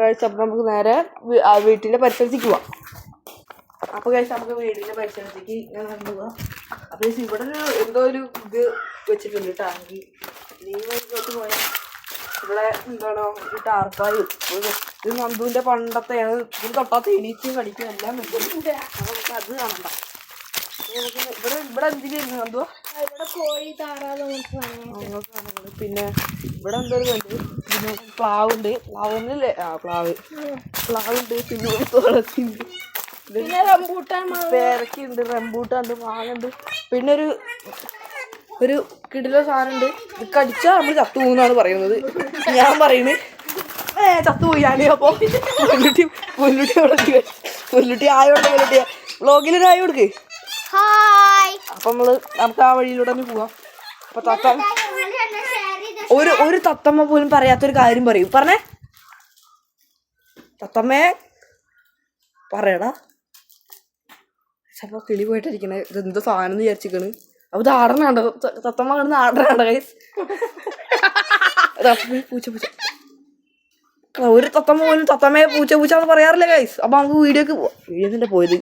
കഴിച്ചപ്പോൾ നമുക്ക് നേരെ വീട്ടിൻ്റെ പരിസരത്തേക്ക് പോവാം. അപ്പോൾ കഴിച്ച് നമുക്ക് വീടിൻ്റെ പരിസരത്തേക്ക് പോവാം. അപ്പോൾ ഇവിടെ എന്തോ ഒരു ഇത് വെച്ചിട്ടുണ്ട് ടാങ്കി. ഈ വഴിക്കോട്ട് പോയാൽ ഇവിടെ എന്താണോ ഒരു ടാർപ്പായി. ഇത് നന്ദുവിൻ്റെ പണ്ടത്തെയാണ്. ഇതിന് തൊട്ടാ തേനീച്ചും കടിക്കും എല്ലാം നമുക്ക് അത് കാണണ്ട. ഇവിടെ എന്തിനായിരുന്നു നന്ദു? പിന്നെ ഇവിടെ എന്തോ ഉണ്ട്. പിന്നെ പ്ലാവുണ്ട്. പ്ലാവിനല്ലേ പ്ലാവുണ്ട്. പിന്നെ തുളസിണ്ട്, പേരക്കുണ്ട്, റംബൂട്ടാണ്ട്, മാങ്ങുണ്ട്. പിന്നെ ഒരു കിടിലോ സാധനമുണ്ട്. ഇത് കടിച്ചാൽ നമ്മൾ ചത്തു പോകുന്നാണ് പറയുന്നത്. ഞാൻ പറയുന്നത് ചത്തുപോയി ഞാൻ. അപ്പോൾ പുല്ലുട്ടി ആയോണ്ട് പുല്ലുട്ടിയ വ്ളോഗിലൊരു ആയോ കൊടുക്ക്. അപ്പം നമുക്ക് ആ വഴിയിലൂടെ തന്നെ പോവാം. അപ്പൊ ഒരു തത്തമ്മ പോലും പറയാത്തൊരു കാര്യം പറയും. പറഞ്ഞേ തത്തമ്മേ പറയടാ. ചിലപ്പോൾ കിളി പോയിട്ടിരിക്കണേ. ഇതെന്തോ സാധനം എന്ന് വിചാരിച്ചിരിക്കണ്. അപ്പൊ ഇത് ആടണുണ്ടോ? തത്തമ്മ കിടന്ന് ആടണുണ്ടോ ഗൈസ്? പൂച്ച ഒരു തത്തമ്മ പോലും തത്തമ്മയെ പൂച്ച എന്ന് പറയാറില്ല ഗൈസ്. അപ്പൊ നമുക്ക് വീഡിയോക്ക് പോവാം. വീഡിയോസിന്റെ പോയത്